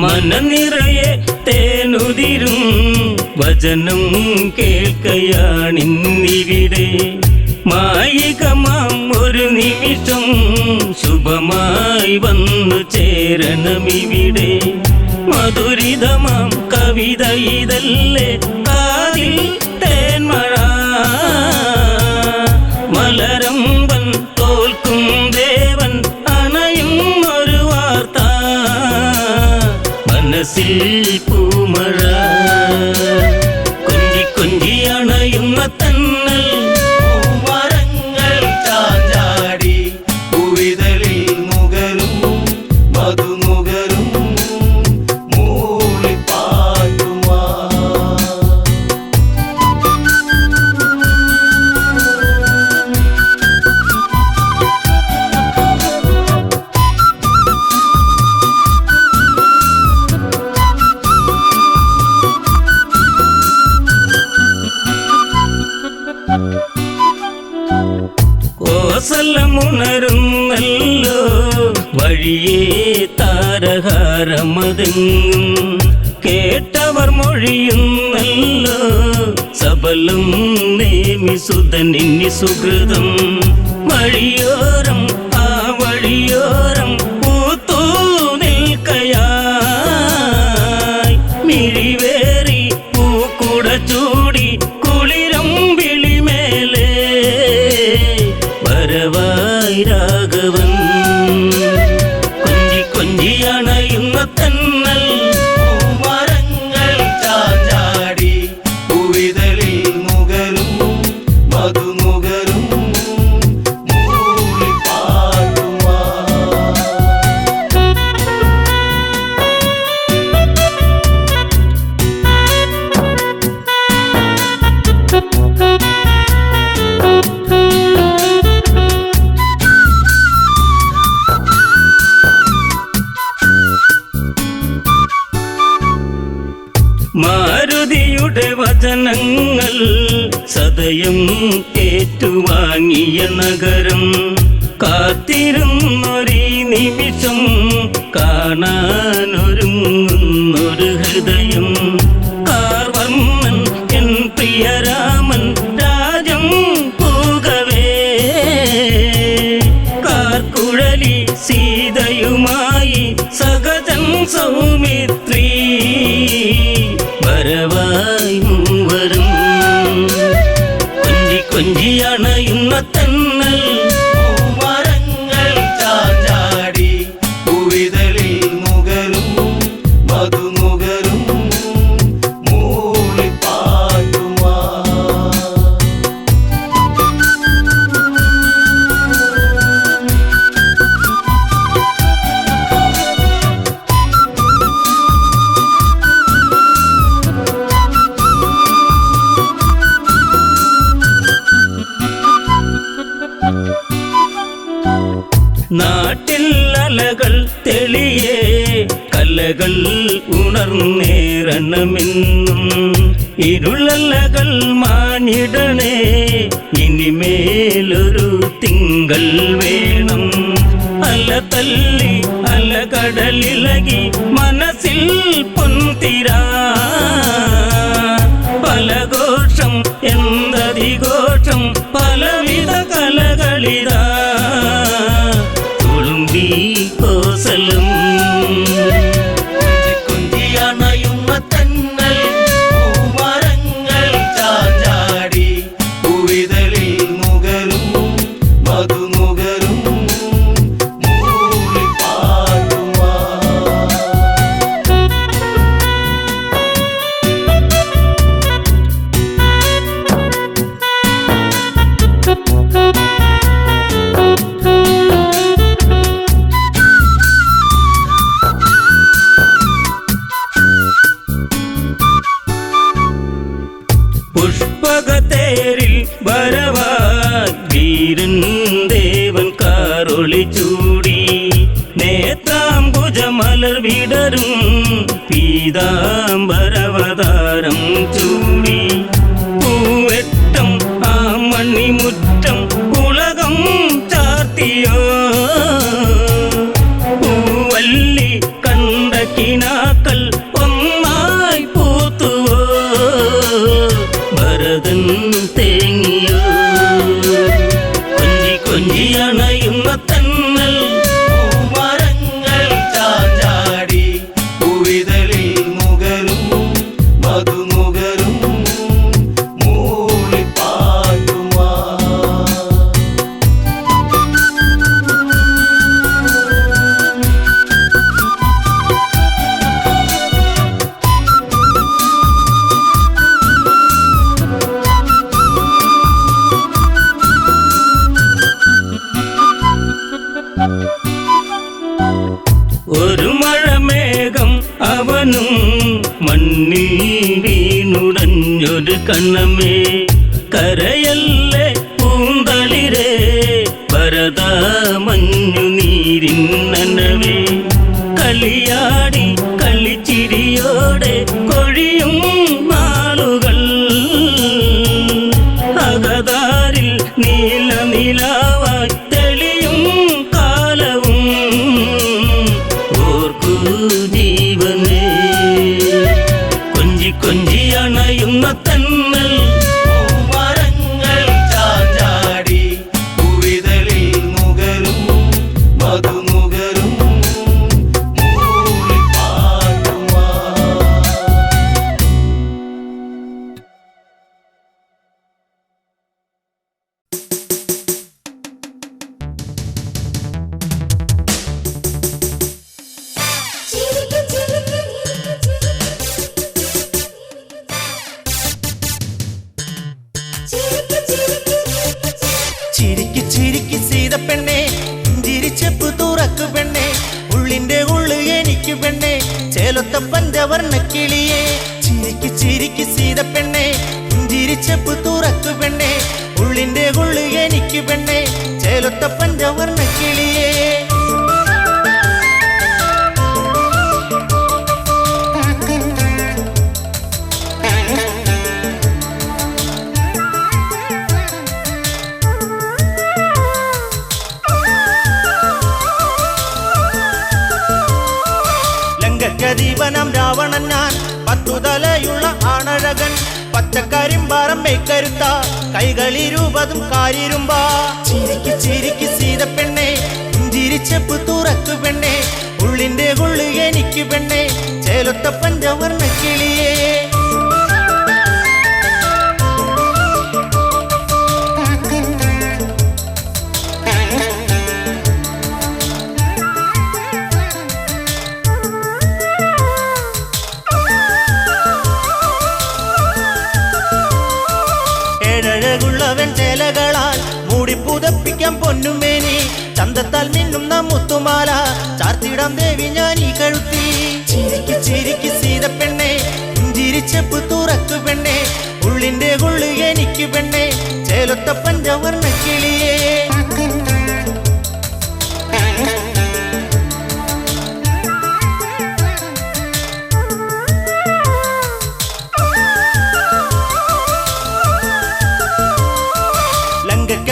S4: മനനിറയെ തേനുതിരും വചനം കേൾക്കയാണിന്നിവിടെ മായികമാം ഒരു നിമിഷം ശുഭമായി വന്നു ചേരണമിവിടെ മധുരിതമാം കവിത ഇതല്ലേ കാതിൽ തേന്മഴ മലരമ്പൻ തോൽക്കും ദേവൻ അണയും ഒരു വാർത്ത മനസ്സിൽ പൂമഴ കൊഞ്ചി കൊഞ്ചി അണയുന്ന തന്നൽ
S3: പൂമരങ്ങൾ ചാഞ്ചാടി പൂവിതളിൽ നുകരും മധുനുകരും മൂളിപ്പാട്ടുമാ
S4: കോസലമുണരുന്നല്ലോ വഴിയേ താരഹാരമതെങ്ങും കേട്ടവർ മൊഴിയുന്നല്ലോ സബലം നേമിസുതനിന്നി സുഹൃതം വഴിയോരം ആ വഴിയോരം പൂത്തൂ നിൽക്കയായി മിഴിവേറി പൂക്കുട ചൂടി കുളിരം വിളിമേലേ വരവായി രാഘവൻ കൊഞ്ചി കൊഞ്ചി അണയുന്ന തന്നൽ
S3: പൂമരങ്ങൾ ചാഞ്ചാടി പൂവിതളിൽ നുകരും മധുനുകരും മൂളിപ്പാട്ടുമാ
S4: മാരുതിയുടെ വചനങ്ങൾ സദയം ഏറ്റുവാങ്ങിയ നഗരം കാത്തിരുന്നൊരീ നിമിഷം കാണാനൊരുങ്ങുന്നൊരു ഹൃദയം കാർവർണ്ണൻ എൻ പ്രിയരാമൻ രാജം പൂകവേ കാർക്കുഴലി സീതയുമായി സഹജൻ സൗമിത്രീ വരവായി മൂവരും കൊഞ്ചി കൊഞ്ചി അണയുന്ന തന്നൽ
S3: പൂമരങ്ങൾ ചാഞ്ചാടി പൂവിതളിൽ നുകരും മധുനുകരും മൂളിപ്പാട്ടുമാ
S4: നാട്ടിൽ അലകൾ തെളിയേ കലകൾ ഉണർന്നേറണമെന്നും ഇരുളലകൾ മാഞ്ഞിടണേ ഇനിമേലൊരു തിങ്കൾ വേണം അല തല്ലി അല കടലിളകി മനസ്സിൽ പൊൻതിരാ പല കൊട്ടിഘോഷം പലവിധ കലകളിതാ തുളുമ്പി കോസലും
S3: കുഞ്ചിയണയുന്ന തന്നൽ പൂമരങ്ങൾ ചാഞ്ചാടി പൂവിതളിൽ നുകരും മധുനുകരും മൂളിപ്പാട്ടുമാ
S4: പുഷ്പകത്തേരിൽ വരവായി വീരൻ ദേവൻ കാറൊളി ചൂടി നേത്രാംബുജമലർ വിടരും പീതാംബരവതാരം ചൂടി പൂവെട്ടം ആ മണിമുറ്റം ഉലകം ചാർത്തിയോ പൂവല്ലി കണ്ട കിനാക്കൾ ഒന്നായി പൂത്തുവോ ഭരതൻ തേങ്ങിയോ കൊഞ്ചി കൊഞ്ചി അണയുന്ന തന്നൽ
S3: പൂമരങ്ങൾ ചാഞ്ചാടി പൂവിതളിൽ നുകരും മധുനുകരും മൂളിപ്പാട്ടുമാ
S4: ഒരു മഴമേഘം അവനും മണ്ണിൽ വീണുടഞ്ഞൊരു കണ്ണമേ കരയല്ലേ പൂന്തളിരേ ഭരത മഞ്ഞു നീരിൻ നനവേ കളിയാടി കളിച്ചിരിയോടെ കൊഴിയും നാളുകൾ അകതാരിൽ നീല നിലാവായി തെളിയും കാലവും ഓർക്കൂ ജീവനേ കൊഞ്ചി കൊഞ്ചി അണയുന്ന തന്നൽ
S3: പൂമരങ്ങൾ ചാഞ്ചാടി പൂവിതളിൽ നുകരും മധുനുകരും മൂളിപ്പാട്ടുമാ
S1: ചിരിക്ക് ചിരിക്ക് സീത പെണ്ണെ ചിരിച്ചപ്പ് തുറക്കു പെണ്ണെ ഉള്ളിന്റെ ഉള്ളു എനിക്ക് പെണ്ണെ ചേലത്ത പഞ്ചവർണ്ണ കിളിയെ ചിരിക്ക് ചിരിക്ക് സീത പെണ്ണെ ചിരിച്ചപ്പ് തുറക്കു പെണ്ണെ ഉള്ളിന്റെ ഉള്ളു എനിക്ക് പെണ്ണെ ചേലത്ത പഞ്ചവർണ്ണ കിളിയെ ലങ്കദീപനം രാവണൻ ഞാൻ പത്തുതലയുള്ള ആണഴകൻ പച്ചക്കരിമ്പാറം മേക്കരുത്ത കൈകളിരുപതും കാരിരുമ്പ ചിരിക്ക് ചിരിക്ക് സീത പെണ്ണെ ചിരിച്ചപ്പ് തുറക്കു പെണ്ണെ ഉള്ളിന്റെ ഉള്ളു എനിക്ക് പെണ്ണെ ചേലത്ത പഞ്ചവർണ്ണ കിളിയെ ഏഴഴകുള്ളവൻ ചേലകളാൽ മൂടി പുതപ്പിക്കാൻ പൊന്നുമേനി ചന്തത്താൽ മിന്നുന്ന മുത്തുമാല ചാർത്തിടാം ദേവി ഞാൻ ഈ കഴുത്തി ചിരിക്ക് ചിരിക്ക് സീത പെണ്ണെ ചിരിച്ചപ്പ് തുറക്കു പെണ്ണെ ഉള്ളിന്റെ ഉള്ളു എനിക്ക് പെണ്ണെ ചേലത്ത പഞ്ചവർണ്ണ കിളിയെ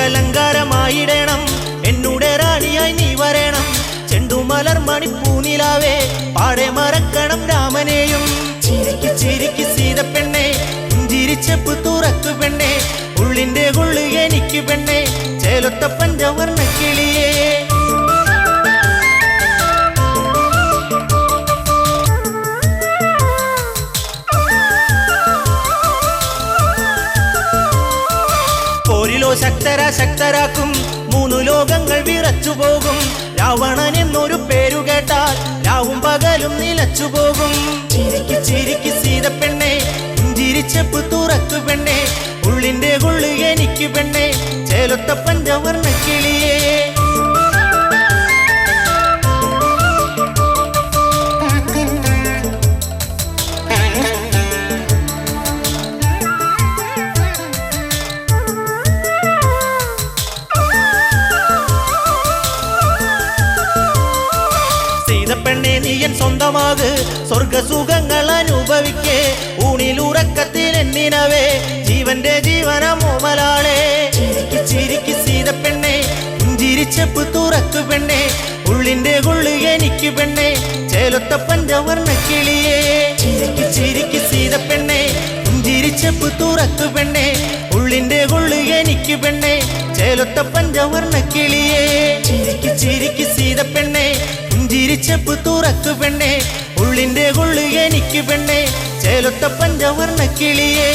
S1: ലങ്കലങ്കാരമായിടണം എന്നൂടെ റാണിയായി നീ വരണം ചെണ്ടുമലർ മണിപ്പൂനിലാവേ പാടെ മറക്കണം രാമനെയും ചിരിക്ക് ചിരിക്ക് സീത പെണ്ണെ ചിരിച്ചപ്പ് തുറക്കു പെണ്ണെ ഉള്ളി ഉള്ളിന്റെ ഉള്ളു എനിക്ക് പെണ്ണെ ചേലൊത്ത പഞ്ചവർണ്ണ കിളിയേ പോരിലോ ശക്തരാക്കും മൂന്നു ലോകങ്ങൾ വിറച്ചുപോകും രാവണൻ എന്നൊരു പേരു കേട്ടാൽ രാവും പകലും നിലച്ചു പോകും ചിരിക്ക് ചിരിക്ക് സീതപ്പെണ്ണെ പുഞ്ചിരിച്ചപ്പ് തുറക്കു പെണ്ണെ ഉള്ളിന്റെ ഉള്ളു എനിക്ക് പെണ്ണെ ചേലൊത്ത പഞ്ചവർണ്ണ കിളിയേ പെണ്ണെ നീയൻ സ്വന്തമാക് സ്വർഗസുഖങ്ങൾ അനുഭവിക്കേ ഊണിലുറക്കത്തിൽ എന്നിനവേ ജീവന്റെ ജീവനമോമലാളെ ചിരിക്ക് ചിരിക്ക് സീതപ്പെണ്ണെ പുഞ്ചിരിച്ചപ്പ് തുറക്കു പെണ്ണെ ഉള്ളിന്റെ ഉള്ളു എനിക്ക് പെണ്ണെ ചേലൊത്ത പഞ്ചവർണ്ണ കിളിയേ ചിരിക്ക് ചിരിക്ക് സീതപ്പെണ്ണെ പുഞ്ചിരിച്ചപ്പ് തുറക്കു പെണ്ണെ ഉള്ളിന്റെ ഉള്ളു എനിക്ക് പെണ്ണെ ചേലൊത്ത പഞ്ചവർണ്ണ കിളിയേ ചിരിക്ക് ചിരിക്ക് സീതപ്പെണ്ണെ പുഞ്ചിരിച്ചപ്പ് തുറക്കു പെണ്ണെ ഉള്ളിന്റെ ഉള്ളു എനിക്ക് പെണ്ണെ ചേലൊത്ത പഞ്ചവർണ്ണ കിളിയേ